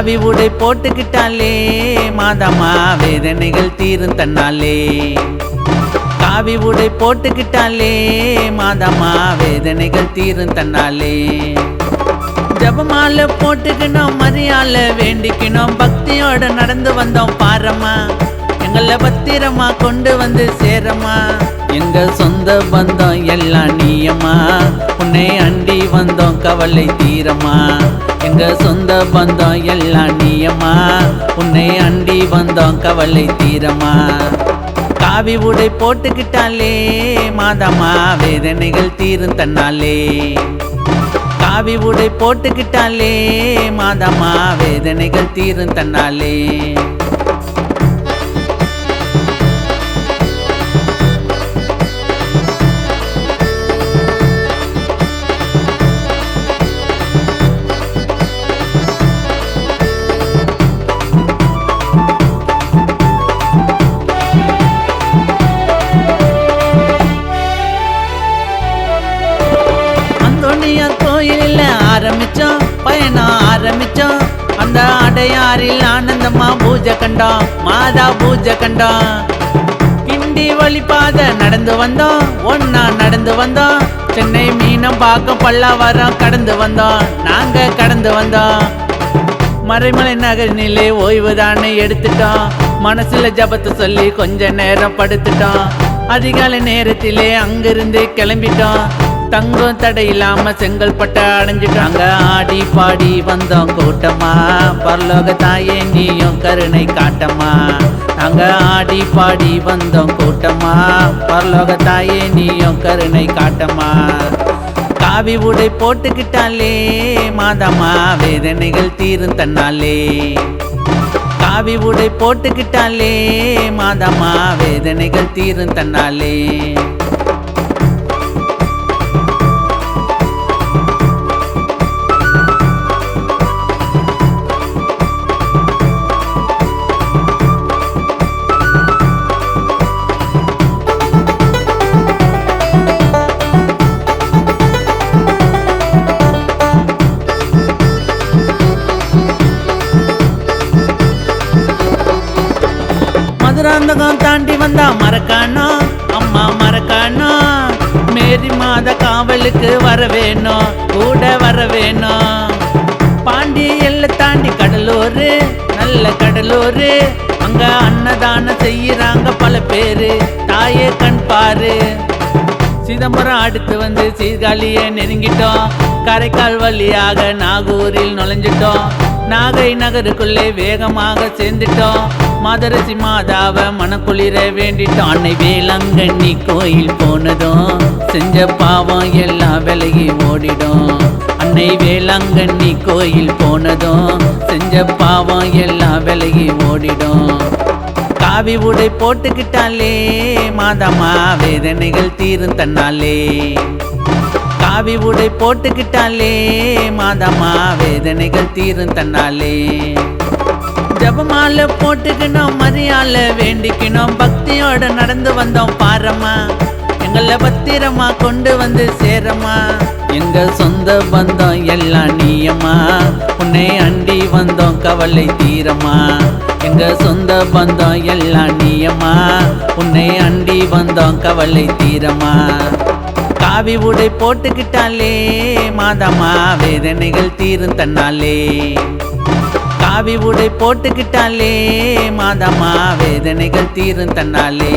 காவி உடை போட்டுக்கிட்டாலே மாதம்மா வேதனைகள் தீரும் தன்னாலே. காவி உடை போட்டுக்கிட்டாலே மாதம்மா வேதனைகள் தீரும் தன்னாலே. ஜபமால போட்டுக்கணும், மரியால வேண்டிக்கணும், பக்தியோட நடந்து வந்தோம் பாரம்மா. எங்களை பத்திரமா கொண்டு வந்து சேரம்மா. எங்க சொந்த பந்தம் எல்லாம் நீயம்மா, உன்னை அண்டி வந்தோம் கவலை தீரம்மா. எங்க சொந்த பந்தம் எல்லாம் நீயம்மா, உன்னை அண்டி வந்தோம் கவலை தீரம்மா. காவி உடை போட்டுக்கிட்டாலே மாதம்மா வேதனைகள் தீரும் தன்னாலே. காவி உடை போட்டுக்கிட்டாலே மாதம்மா வேதனைகள் தீரும் தன்னாலே. கோயிலில் ஆரம்பிச்சோம், பயணம் ஆரம்பிச்சோம். அந்த அடையாறில் ஆனந்தமா பூஜை கண்டோம், மாதா பூஜை கண்டோம். கிண்டி வழிபாத நடந்து வந்தோம், ஒன்னா நடந்து வந்தோம். சென்னை மீனம் பார்க்க பல்லாவரம் கடந்து வந்தோம், நாங்க கடந்து வந்தோம். மறைமலை நகரினிலே ஓய்வுதானே எடுத்துட்டோம், மனசுல ஜபத்தை சொல்லி கொஞ்ச நேரம் படுத்துட்டோம். அதிகாலை நேரத்திலே அங்கிருந்து கிளம்பிட்டோம், தங்கம் தடையில்லாம செங்கல்பட்ட அடைஞ்சிட்டாங்க. ஆடி பாடி வந்தோம் கூட்டமா, பரலோக தாயே நீயும் கருணை காட்டம்மா. நாங்க ஆடி பாடி வந்தோம் கூட்டமா, பரலோக தாயே நீயும் கருணை காட்டம்மா. காவி உடை போட்டுக்கிட்டாலே மாதம்மா வேதனைகள் தீரும் தன்னாலே. காவி உடை போட்டுக்கிட்டாலே மாதம்மா வேதனைகள் தீரும் தன்னாலே. மதுராந்தகம் தாண்டி வந்தா மறக்கானோ, அம்மா மறக்கானோ. மேரி மாத காவலுக்கு வர வேணும், கூட வர வேணும். பாண்டி எல்லை தாண்டி கடலூர், நல்ல கடலூர். அங்க அன்னதானம் செய்யறாங்க பல பேரு, தாயே கண் பாரு. சிதம்பரம் அடுத்து வந்து சீர்காழியை நெருங்கிட்டோம், காரைக்கால் வழியாக நாகூரில் நுழைஞ்சிட்டோம். நாகை நகருக்குள்ளே வேகமாக சேர்ந்துட்டோம், மதுரசி மாதாவ மனக்குளிர வேண்டிட்டோம். அன்னை வேளாங்கண்ணி கோயில் போனதும் செஞ்ச பாவம் எல்லாம் விலகி ஓடிடும். அன்னை வேளாங்கண்ணி கோயில் போனதும் செஞ்ச பாவம் எல்லாம் விலகி ஓடிடும். காவி உடை போட்டுக்கிட்டாலே மாதம்மா வேதனைகள் தீரும் தன்னாலே. காவி உடை போட்டுக்கிட்டாலே மாதம்மா வேதனைகள் தீரும் தன்னாலே. ஜபமால போட்டுக்கணும், மரியால வேண்டிக்கணும், பக்தியோட நடந்து வந்தோம் பாரம்மா. எங்களை பத்திரமா கொண்டு வந்து சேரம்மா. எங்க சொந்த பந்தம் எல்லாம் நீயம்மா, உன்னை அண்டி வந்தோம் கவலை தீரம்மா. எங்க சொந்த பந்தம் எல்லாம் நீயம்மா, உன்னை அண்டி வந்தோம் கவலை தீரம்மா. காவி உடை போட்டுக்கிட்டாலே மாதம்மா வேதனைகள் தீரும் தன்னாலே. காவி உடை போட்டுக்கிட்டாலே மாதம்மா வேதனைகள் தீரும் தன்னாலே.